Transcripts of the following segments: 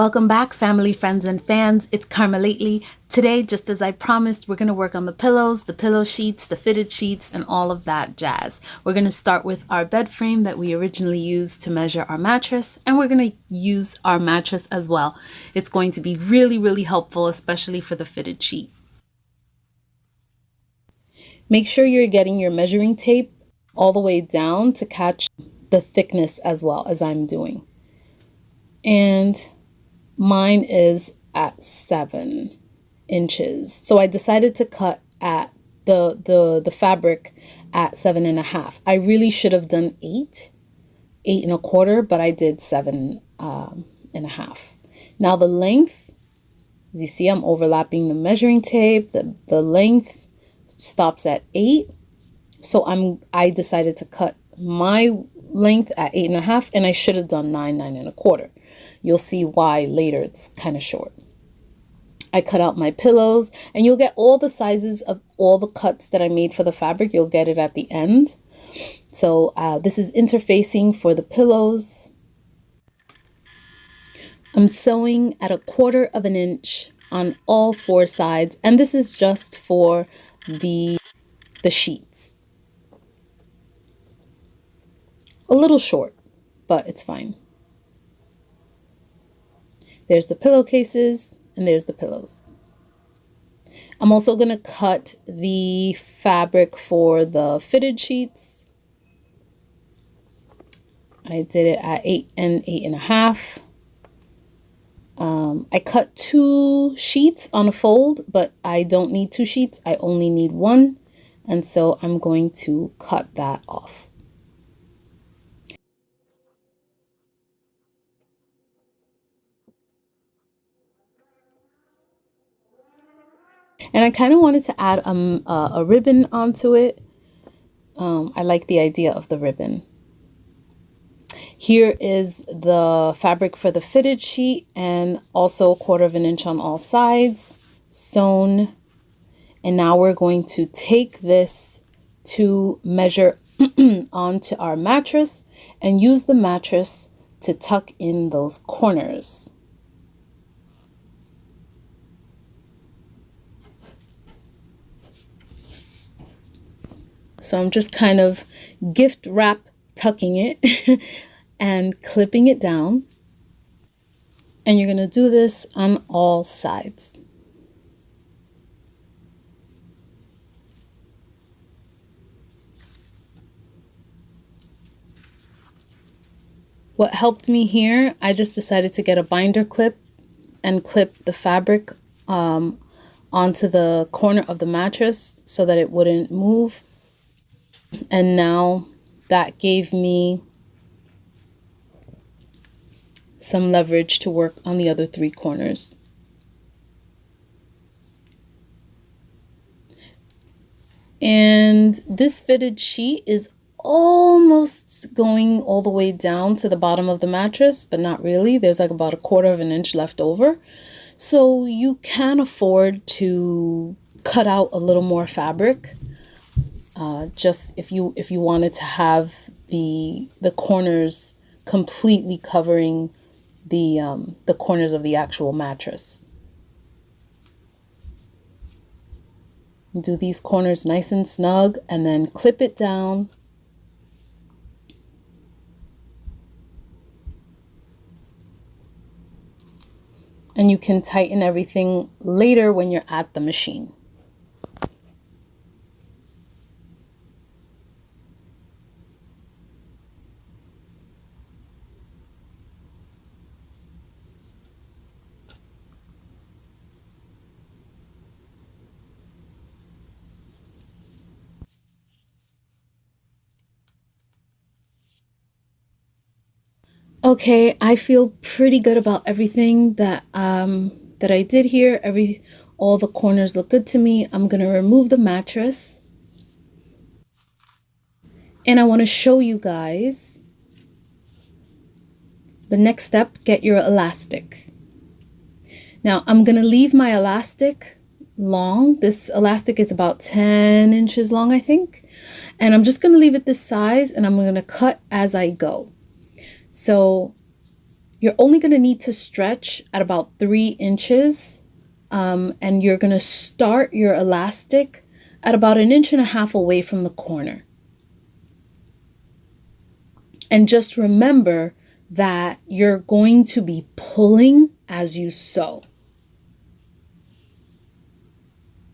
Welcome back, family, friends, and fans. It's Karma Lately. Today, just as I promised, we're going to work on the pillows, the pillow sheets, the fitted sheets, and all of that jazz. We're going to start with our bed frame that we originally used to measure our mattress, and we're going to use our mattress as well. It's going to be really, really helpful, especially for the fitted sheet. Make sure you're getting your measuring tape all the way down to catch the thickness as well as I'm doing. And mine is at 7 inches. So I decided to cut at the fabric at 7.5. I really should have done 8.25, but I did 7.5. Now the length, as you see, I'm overlapping the measuring tape. The length stops at 8. So I decided to cut my length at 8.5, and I should have done 9.25. You'll see why later. It's kind of short. I cut out my pillows, and you'll get all the sizes of all the cuts that I made for the fabric. You'll get it at the end. So this is interfacing for the pillows. I'm sewing at 1/4 inch on all 4 sides, and this is just for the sheets. A little short, but it's fine. There's the pillowcases, and there's the pillows. I'm also going to cut the fabric for the fitted sheets. I did it at 8 and 8.5. I cut 2 sheets on a fold, but I don't need 2 sheets. I only need 1. And so I'm going to cut that off. And I kind of wanted to add a ribbon onto it. I like the idea of the ribbon. Here is the fabric for the fitted sheet, and also 1/4 inch on all sides, sewn. And now we're going to take this to measure onto our mattress and use the mattress to tuck in those corners. So I'm just kind of gift wrap tucking it and clipping it down. And you're going to do this on all sides. What helped me here, I just decided to get a binder clip and clip the fabric onto the corner of the mattress so that it wouldn't move. And now that gave me some leverage to work on the other 3 corners. And this fitted sheet is almost going all the way down to the bottom of the mattress, but not really. There's like about 1/4 inch left over. So you can afford to cut out a little more fabric. Just if you wanted to have the corners completely covering the corners of the actual mattress. Do these corners nice and snug, and then clip it down. And you can tighten everything later when you're at the machine. Okay, I feel pretty good about everything that I did here. All the corners look good to me. I'm gonna remove the mattress, and I want to show you guys the next step. Get your elastic. Now I'm gonna leave my elastic long. This elastic is about 10 inches long, I think, and I'm just gonna leave it this size, and I'm gonna cut as I go. So You're only going to need to stretch at about 3 inches, and you're going to start your elastic at about 1.5 inches away from the corner. And just remember that you're going to be pulling as you sew.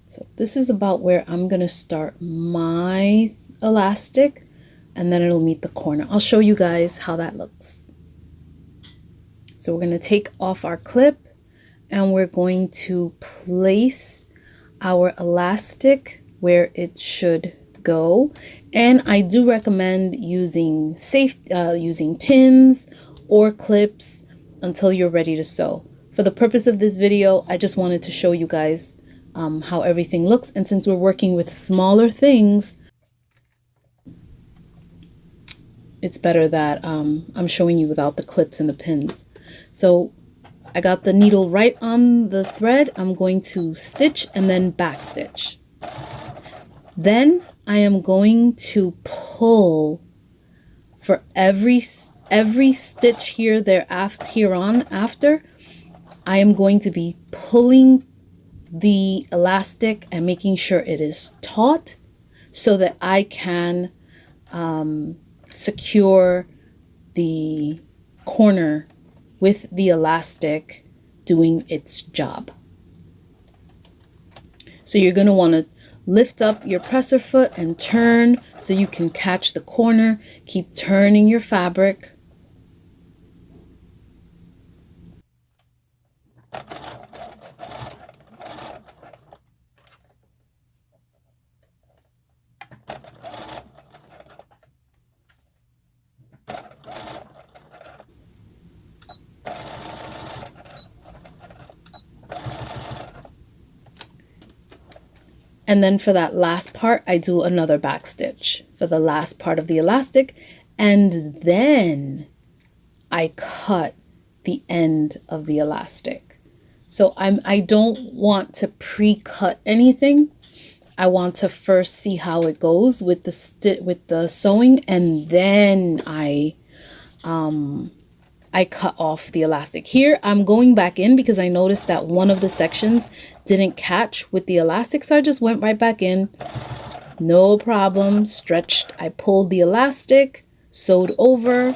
So this is about where I'm going to start my elastic, and then it'll meet the corner. I'll show you guys how that looks. So we're going to take off our clip, and we're going to place our elastic where it should go. And I do recommend using using pins or clips until you're ready to sew. For the purpose of this video, I just wanted to show you guys how everything looks. And since we're working with smaller things, it's better that I'm showing you without the clips and the pins. So I got the needle right on the thread. I'm going to stitch and then back stitch. Then I am going to pull for every stitch here after. I am going to be pulling the elastic and making sure it is taut so that I can secure the corner with the elastic doing its job. So you're going to want to lift up your presser foot and turn so you can catch the corner. Keep turning your fabric. And then for that last part, I do another back stitch for the last part of the elastic. And then I cut the end of the elastic. So I don't want to pre-cut anything. I want to first see how it goes with the sewing, and then I cut off the elastic. Here I'm going back in because I noticed that one of the sections didn't catch with the elastic, so I just went right back in. No problem. Stretched. I pulled the elastic, sewed over,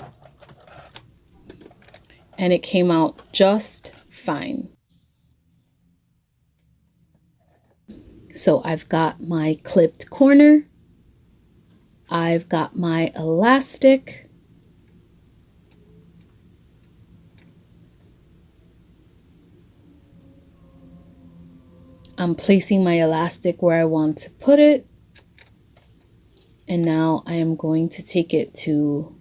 and it came out just fine. So I've got my clipped corner. I've got my elastic. I'm placing my elastic where I want to put it. And now I am going to take it to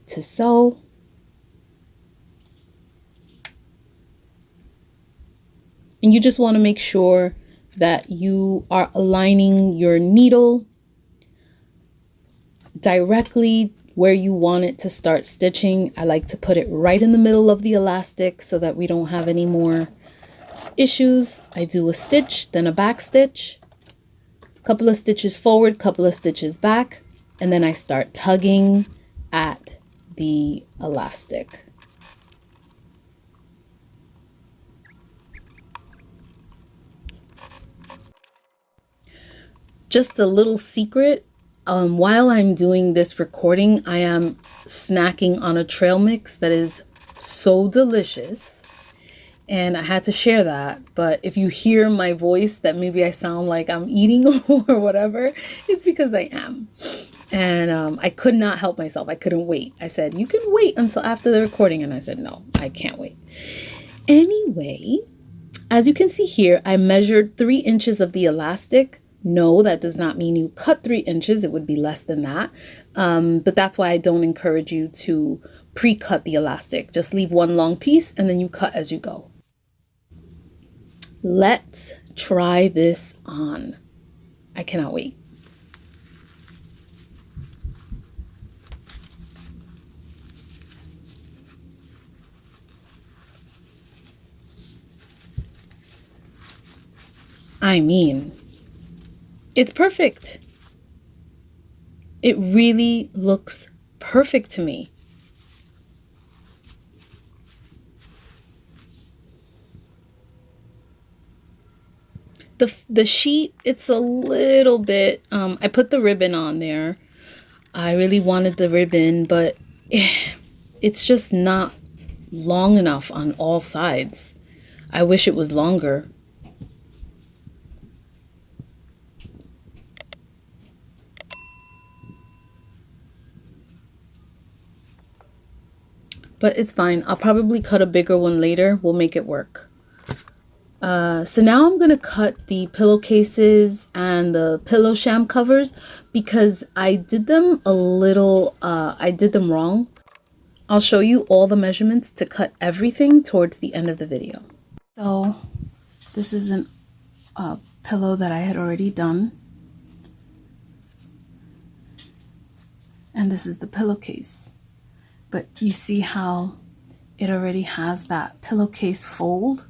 sew. And you just want to make sure that you are aligning your needle directly where you want it to start stitching. I like to put it right in the middle of the elastic so that we don't have any more issues. I do a stitch, then a back stitch, couple of stitches forward, couple of stitches back, and then I start tugging at the elastic. Just a little secret, while I'm doing this recording, I am snacking on a trail mix that is so delicious. And I had to share that. But if you hear my voice that maybe I sound like I'm eating or whatever, it's because I am. And I could not help myself. I couldn't wait. I said, you can wait until after the recording. And I said, no, I can't wait. Anyway, as you can see here, I measured 3 inches of the elastic. No, that does not mean you cut 3 inches. It would be less than that. But that's why I don't encourage you to pre-cut the elastic. Just leave one long piece and then you cut as you go. Let's try this on. I cannot wait. I mean, it's perfect. It really looks perfect to me. The sheet, it's a little bit, I put the ribbon on there. I really wanted the ribbon, but it's just not long enough on all sides. I wish it was longer. But it's fine. I'll probably cut a bigger one later. We'll make it work. So now I'm going to cut the pillowcases and the pillow sham covers because I did them I did them wrong. I'll show you all the measurements to cut everything towards the end of the video. So this is a pillow that I had already done. And this is the pillowcase. But you see how it already has that pillowcase fold?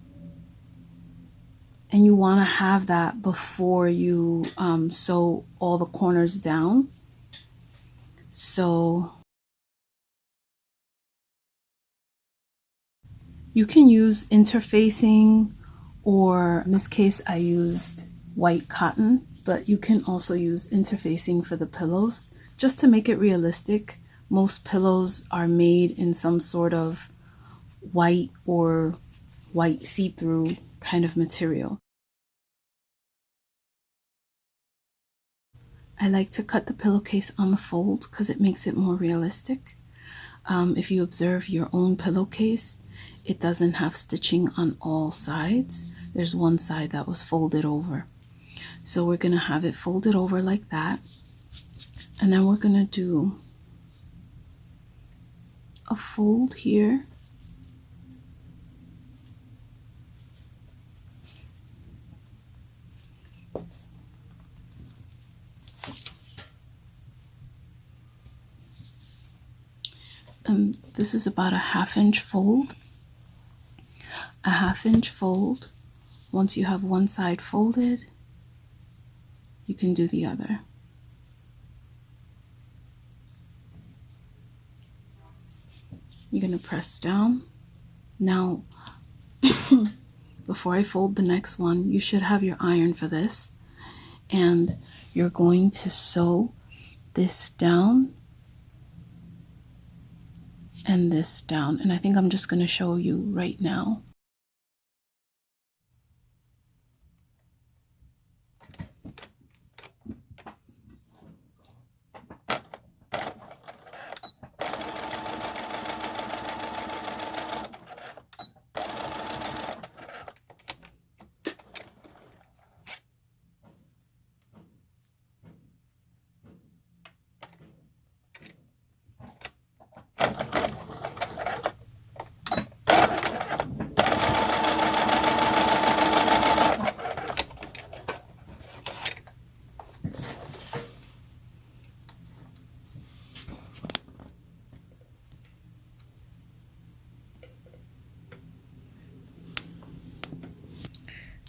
And you want to have that before you sew all the corners down. So you can use interfacing, or in this case I used white cotton, but you can also use interfacing for the pillows just to make it realistic. Most pillows are made in some sort of white or white see-through kind of material. I like to cut the pillowcase on the fold because it makes it more realistic. If you observe your own pillowcase, it doesn't have stitching on all sides. There's one side that was folded over. So we're going to have it folded over like that. And then we're going to do a fold here. This is about a 1/2 inch fold. A 1/2 inch fold. Once you have one side folded, you can do the other. You're going to press down. Now, before I fold the next one, you should have your iron for this. And you're going to sew this down and this down. And I think I'm just going to show you right now.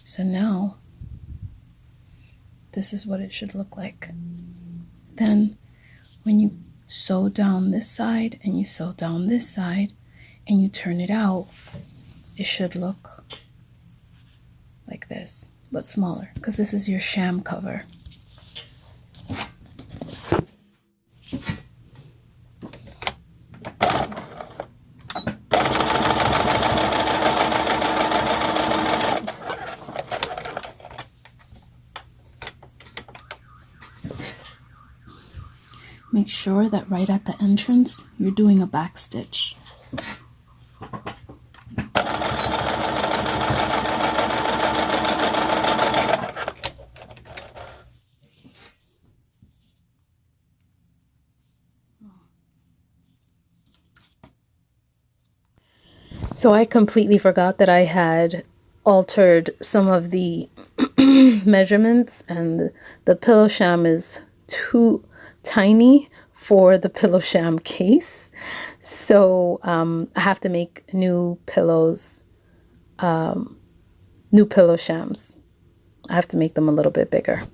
So now, this is what it should look like. Then, when you sew down this side and you sew down this side and you turn it out, it should look like this, but smaller, because this is your sham cover. Make sure that right at the entrance, you're doing a back stitch. So I completely forgot that I had altered some of the measurements, and the pillow sham is too tiny for the pillow sham case. So I have to make new pillows, new pillow shams. I have to make them a little bit bigger.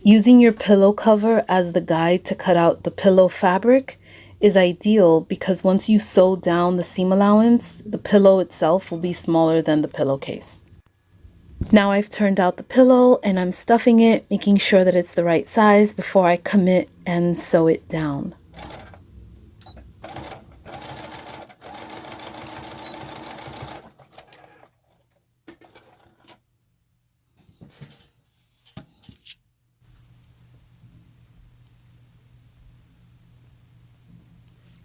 Using your pillow cover as the guide to cut out the pillow fabric is ideal, because once you sew down the seam allowance, the pillow itself will be smaller than the pillowcase. Now I've turned out the pillow and I'm stuffing it, making sure that it's the right size before I commit and sew it down.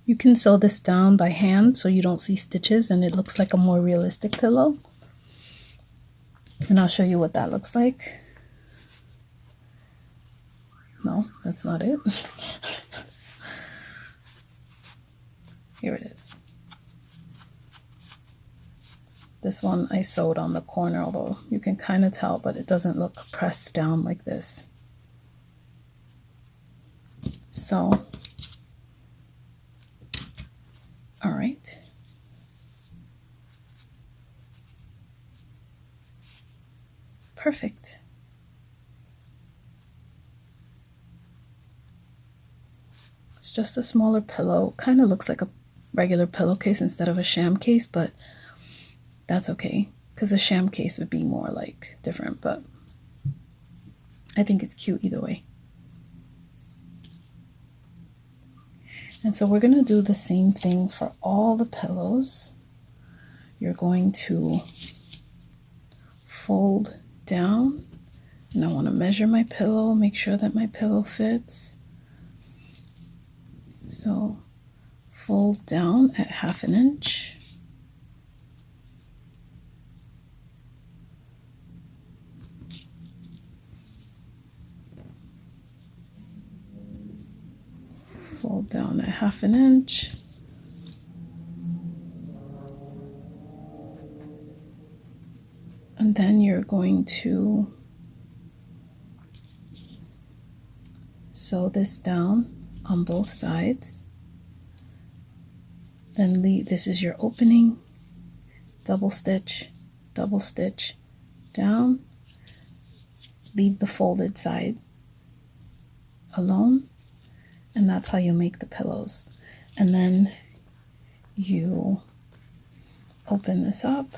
You can sew this down by hand so you don't see stitches and it looks like a more realistic pillow. And I'll show you what that looks like. No, that's not it. Here it is. This one I sewed on the corner, although you can kind of tell, but it doesn't look pressed down like this. So, all right. Perfect. It's just a smaller pillow. Kind of looks like a regular pillowcase instead of a sham case, but that's okay, because a sham case would be more like different, but I think it's cute either way. And so we're going to do the same thing for all the pillows. You're going to fold down, and I want to measure my pillow, make sure that my pillow fits. So fold down at 1/2 inch. Fold down at 1/2 inch. And then you're going to sew this down on both sides. Then this is your opening, double stitch down, leave the folded side alone, and that's how you make the pillows. And then you open this up.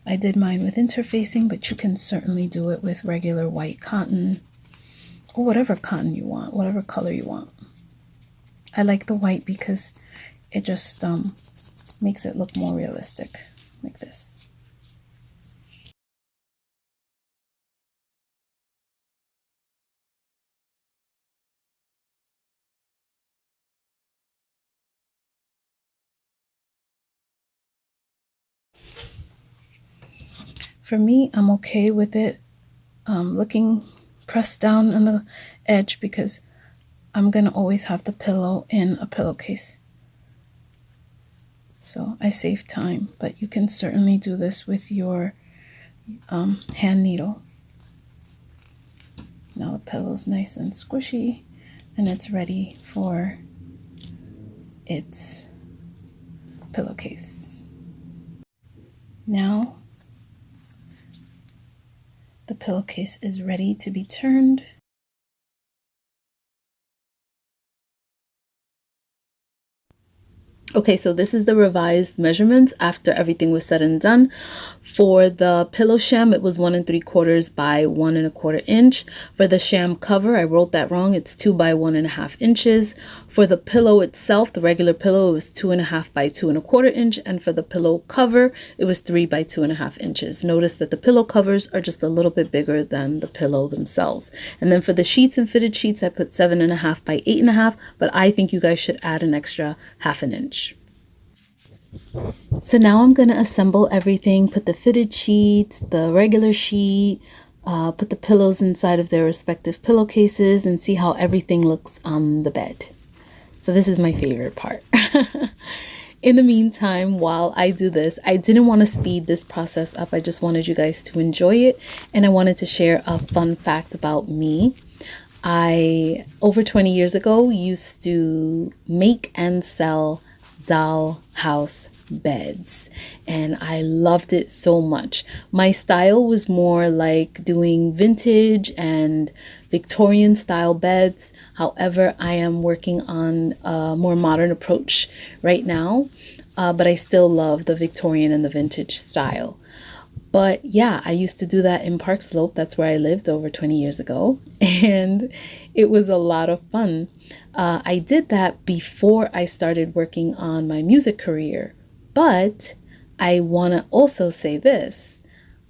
I did mine with interfacing, but you can certainly do it with regular white cotton or whatever cotton you want, whatever color you want. I like the white because it just makes it look more realistic, like this. For me, I'm okay with it looking pressed down on the edge because I'm going to always have the pillow in a pillowcase. So I save time, but you can certainly do this with your hand needle. Now the pillow's nice and squishy and it's ready for its pillowcase. Now the pillowcase is ready to be turned. Okay, so this is the revised measurements after everything was said and done. For the pillow sham, it was 1 3/4 by 1 1/4 inch. For the sham cover, I wrote that wrong. It's 2 by 1 1/2 inches. For the pillow itself, the regular pillow, it was 2 1/2 by 2 1/4 inch. And for the pillow cover, it was 3 by 2 1/2 inches. Notice that the pillow covers are just a little bit bigger than the pillow themselves. And then for the sheets and fitted sheets, I put 7 1/2 by 8 1/2, but I think you guys should add an extra 1/2 inch. So now I'm going to assemble everything, put the fitted sheets, the regular sheet, put the pillows inside of their respective pillowcases and see how everything looks on the bed. So this is my favorite part. In the meantime, while I do this, I didn't want to speed this process up. I just wanted you guys to enjoy it. And I wanted to share a fun fact about me. I, over 20 years ago, used to make and sell Dollhouse beds and I loved it so much. My style was more like doing vintage and Victorian style beds. However, I am working on a more modern approach right now. but I still love the Victorian and the vintage style. But yeah, I used to do that in Park Slope. That's where I lived over 20 years ago. And it was a lot of fun. I did that before I started working on my music career. But I want to also say this.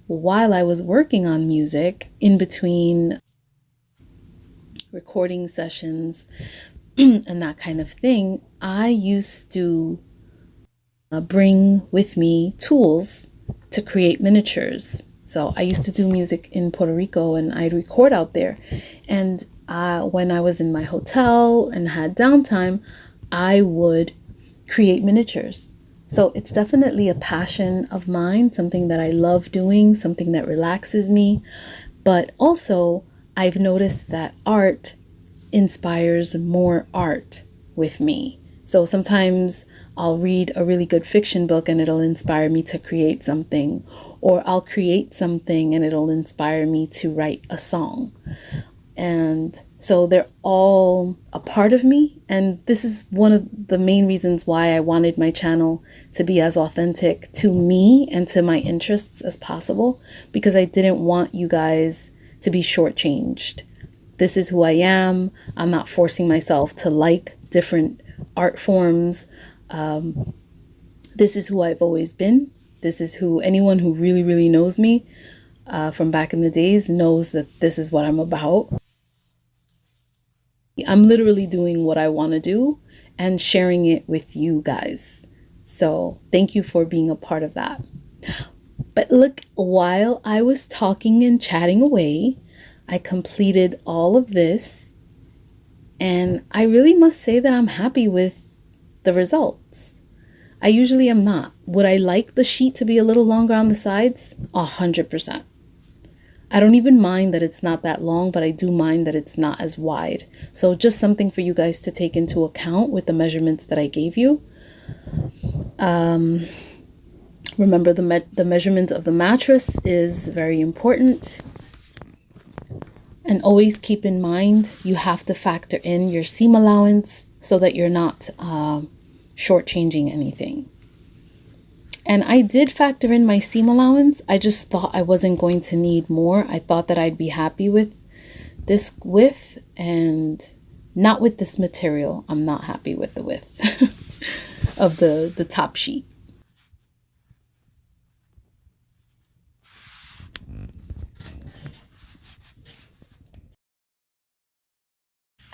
While I was working on music, in between recording sessions and that kind of thing, I used to bring with me tools to create miniatures. So I used to do music in Puerto Rico and I'd record out there. And when I was in my hotel and had downtime, I would create miniatures. So it's definitely a passion of mine, something that I love doing, something that relaxes me. But also, I've noticed that art inspires more art with me. So sometimes I'll read a really good fiction book and it'll inspire me to create something, or I'll create something and it'll inspire me to write a song. And so they're all a part of me. And this is one of the main reasons why I wanted my channel to be as authentic to me and to my interests as possible, because I didn't want you guys to be shortchanged. This is who I am. I'm not forcing myself to like different art forms. This is who I've always been. This is who anyone who really, really knows me from back in the days knows that this is what I'm about. I'm literally doing what I want to do and sharing it with you guys. So thank you for being a part of that. But look, while I was talking and chatting away, I completed all of this. And I really must say that I'm happy with the results. I usually am not. Would I like the sheet to be a little longer on the sides? 100%. I don't even mind that it's not that long, but I do mind that it's not as wide. So just something for you guys to take into account with the measurements that I gave you. Remember, the measurement of the mattress is very important. And always keep in mind, you have to factor in your seam allowance so that you're not shortchanging anything. And I did factor in my seam allowance. I just thought I wasn't going to need more. I thought that I'd be happy with this width and not with this material. I'm not happy with the width of the top sheet.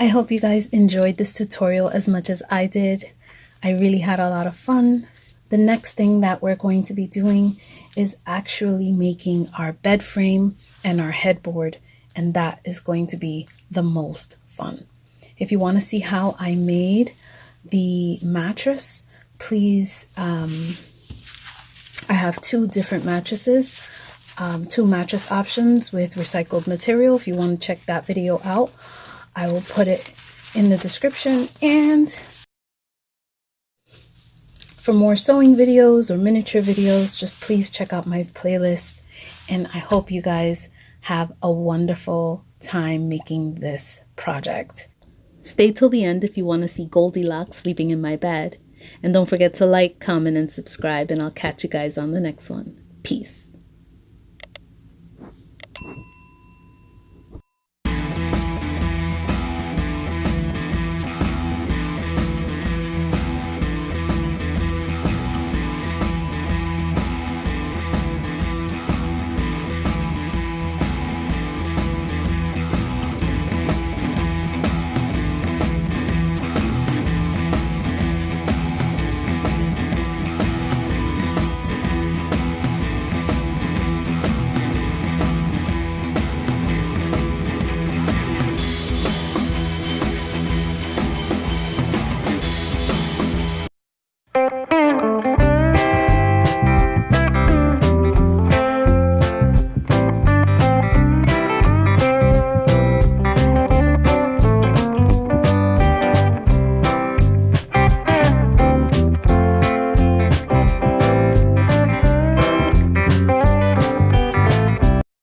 I hope you guys enjoyed this tutorial as much as I did. I really had a lot of fun. The next thing that we're going to be doing is actually making our bed frame and our headboard, and that is going to be the most fun. If you want to see how I made the mattress, please, I have two different mattresses, two mattress options with recycled material. If you want to check that video out, I will put it in the description. And for more sewing videos or miniature videos, just please check out my playlist. And I hope you guys have a wonderful time making this project. Stay till the end if you want to see Goldilocks sleeping in my bed. And don't forget to like, comment, and subscribe. And I'll catch you guys on the next one. Peace.